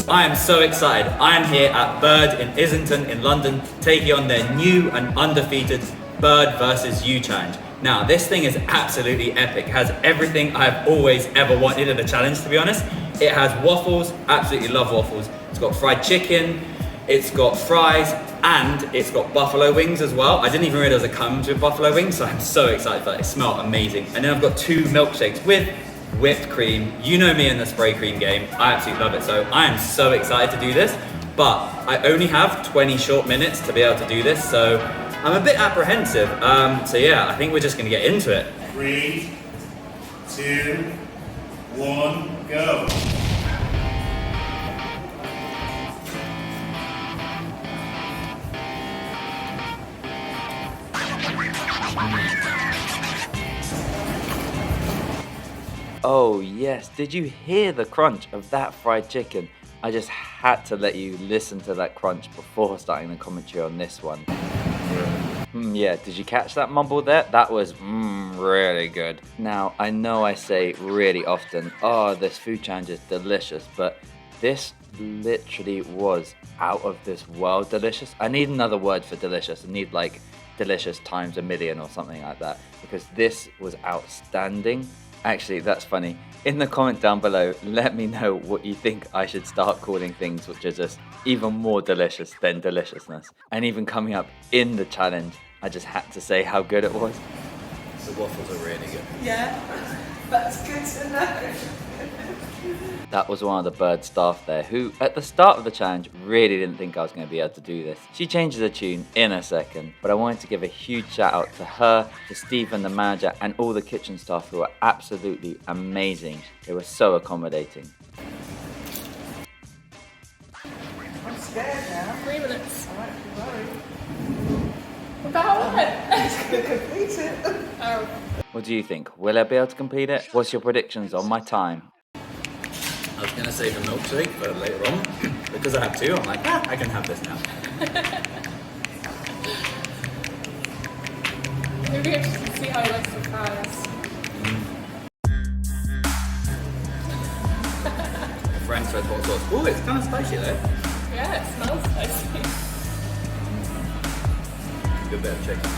I am so excited. I am here at Bird in Islington in London, taking on their new and undefeated Bird versus You challenge. Now, this thing is absolutely epic. It has everything I've always ever wanted in a challenge, to be honest. It has waffles, absolutely love waffles. It's got fried chicken, it's got fries, and it's got buffalo wings as well. I didn't even realize it comes with buffalo wings, so I'm so excited for that. It smells amazing. And then I've got 2 milkshakes with whipped cream. You know me in the spray cream game. I absolutely love it. So I am so excited to do this, but I only have 20 short minutes to be able to do this, so I'm a bit apprehensive. So yeah, I think we're just gonna get into it. 3, 2, 1, go. Oh yes, did you hear the crunch of that fried chicken? I just had to let you listen to that crunch before starting the commentary on this one. Yeah, did you catch that mumble there? That was really good. Now, I know I say really often, oh, this food challenge is delicious, but this literally was out of this world delicious. I need another word for delicious. I need like delicious times a million or something like that, because this was outstanding. Actually, that's funny. In the comment down below, let me know what you think I should start calling things which are just even more delicious than deliciousness. And even coming up in the challenge, I just had to say how good it was. The waffles are really good. Yeah, that's good to know. That was one of the Bird staff there who, at the start of the challenge, really didn't think I was going to be able to do this. She changes the tune in a second, but I wanted to give a huge shout out to her, to Stephen the manager, and all the kitchen staff who were absolutely amazing. They were so accommodating. I'm scared now. 3 minutes. I might be worried. About what? It's going to complete it. Oh. What do you think? Will I be able to complete it? What's your predictions on my time? I was gonna save the milkshake for later on, because I have 2, I'm like, I can have this now. Maybe I should see how he likes the fries. Frank's red hot sauce. Oh, it's kind of spicy though. Yeah, it smells spicy. Good bit of chicken.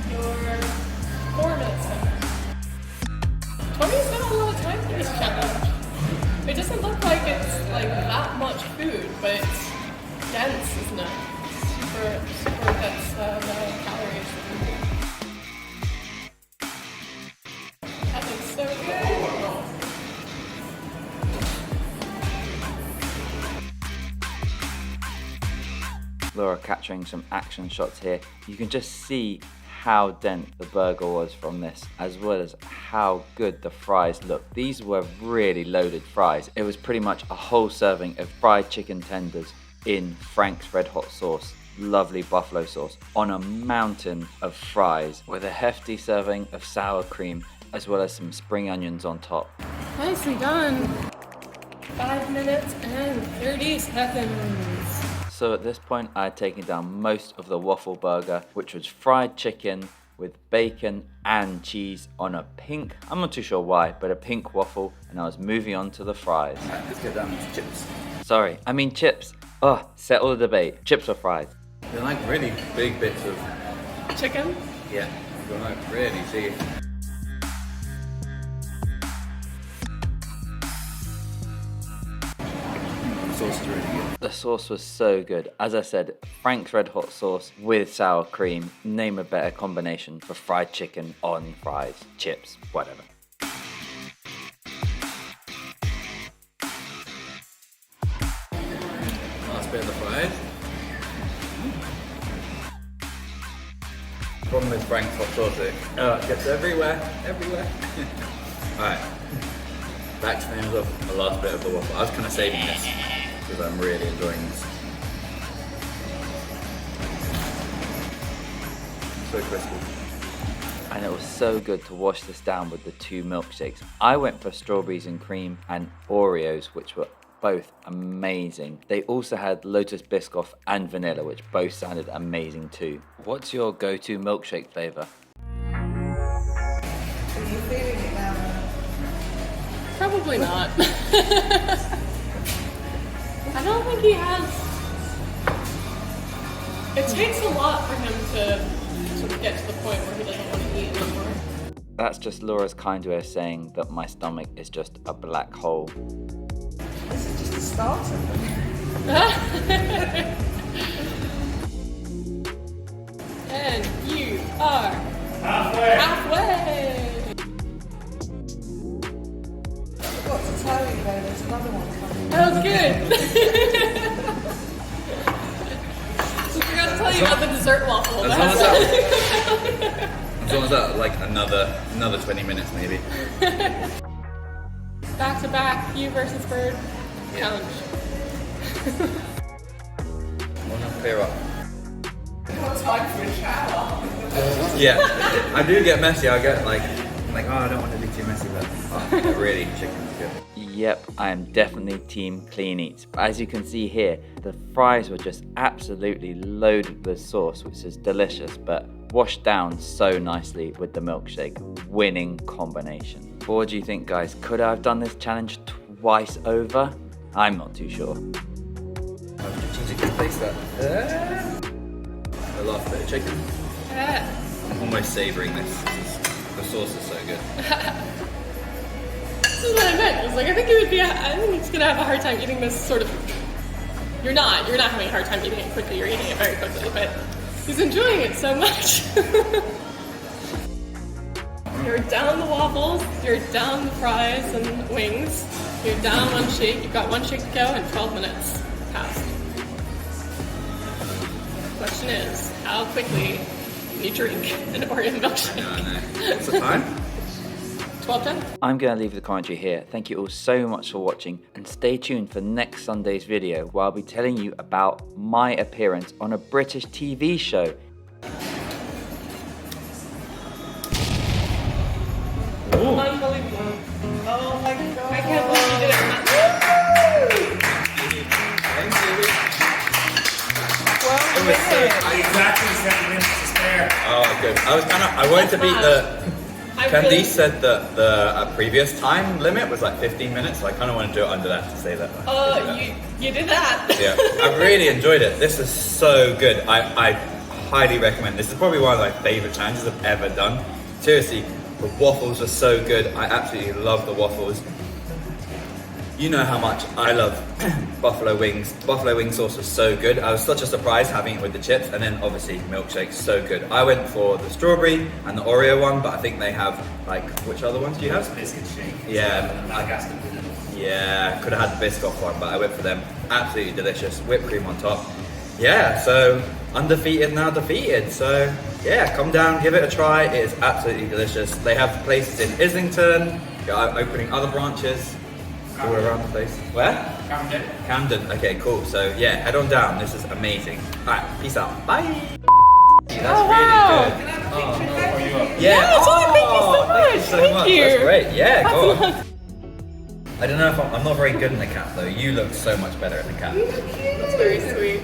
You're 4 minutes in. 20's not a lot of time for this challenge. It doesn't look like it's like that much food, but it's dense, isn't it? Super dense calories. That looks so good. Laura capturing some action shots here. You can just see how dense the burger was from this, as well as how good the fries looked. These were really loaded fries. It was pretty much a whole serving of fried chicken tenders in Frank's red hot sauce, lovely buffalo sauce, on a mountain of fries with a hefty serving of sour cream, as well as some spring onions on top. Nicely done. 5 minutes and 30 seconds. So at this point, I had taken down most of the waffle burger, which was fried chicken with bacon and cheese on a pink, I'm not too sure why, but a pink waffle, and I was moving on to the fries. Alright, let's get down to chips. Sorry, I mean chips. Oh, settle the debate. Chips or fries? They're like really big bits of, Chicken. yeah, they're like really cheap. The sauce is really good. The sauce was so good. As I said, Frank's red hot sauce with sour cream. Name a better combination for fried chicken on fries, chips, whatever. Last bit of the fries. Problem with Frank's hot sauce, it gets everywhere. Alright, back to things off the last bit of the waffle. I was kind of saving this because I'm really enjoying this. So crispy. And it was so good to wash this down with the 2 milkshakes. I went for strawberries and cream and Oreos, which were both amazing. They also had Lotus Biscoff and vanilla, which both sounded amazing too. What's your go-to milkshake flavor? Are you feeling it now? Probably not. I don't think he has. It takes a lot for him to sort of get to the point where he doesn't want to eat anymore. That's just Laura's kind way of saying that my stomach is just a black hole. This is just a starter. And you are Halfway. halfway. I forgot to tell you though, there's another one coming. That was good. I forgot to tell you about the dessert waffle. As long as that, like another 20 minutes maybe. Back to back, you versus Bird challenge. Wanna clear up? Got time for a shower. Yeah, I do get messy. I get like, I'm like, oh, I don't want to be too messy, but really, chicken's good. Yep, I am definitely team clean eats. But as you can see here, the fries were just absolutely loaded with sauce, which is delicious, but washed down so nicely with the milkshake. Winning combination. What do you think, guys? Could I have done this challenge twice over? I'm not too sure. I'll strategically place that there. The last bit of chicken. I'm almost savouring this. The sauce is so good. This is what I meant. I was like, I think he's gonna have a hard time eating this sort of. You're not having a hard time eating it quickly. You're eating it very quickly, but he's enjoying it so much. You're down the waffles. You're down the fries and wings. You're down one shake. You've got one shake to go, and 12 minutes passed. Question is, how quickly can you drink an Oreo milkshake? I know. What's the time? 12:10. I'm going to leave the commentary here. Thank you all so much for watching, and stay tuned for next Sunday's video where I'll be telling you about my appearance on a British TV show. Unbelievable. Oh my god. I can't believe you did it. It was so Exactly 7 minutes to spare. Oh, good. I wanted to beat the. I Candice really- said that the previous time limit was like 15 minutes, so I kind of want to do it under that to say that. You did that. Yeah, I really enjoyed it. This is so good. I highly recommend. This is probably one of my favorite challenges I've ever done. Seriously, the waffles are so good. I absolutely love the waffles. You know how much I love buffalo wings. Buffalo wing sauce was so good. I was such a surprise having it with the chips, and then obviously milkshakes, so good. I went for the strawberry and the Oreo one, but I think they have like, which other ones do you have? Biscuit shake. Yeah. Madagascar. Yeah, could have had the Biscoff one, but I went for them. Absolutely delicious. Whipped cream on top. Yeah, so undefeated, now defeated. So yeah, come down, give it a try. It is absolutely delicious. They have places in Islington, they're opening other branches all around the place. Where? Camden. Camden. Okay, cool. So yeah, head on down. This is amazing. Alright, peace out. Bye. That's wow. really good. Oh, you up? Yeah. Yes, thank you so much. Thank you so Thank much. you. That's great. Yeah, That's go on. awesome. I don't know if I'm not very good in the cat though. You look so much better in the cat. That's very sweet.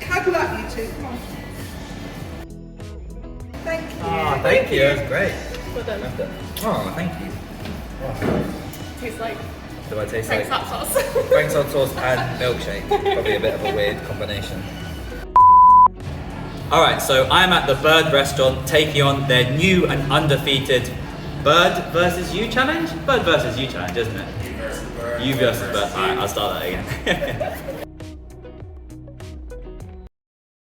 Cuddle up, you two. Come on. Thank you. Oh, thank you. That's great. Well done. Oh, thank you. Tastes like Do I taste Frank's like hot sauce. Frank's hot sauce and milkshake? Probably a bit of a weird combination. Alright, so I'm at the Bird restaurant taking on their new and undefeated Bird versus You challenge? Bird versus You challenge, isn't it? You versus Bird. You versus Bird. Alright, I'll start that again.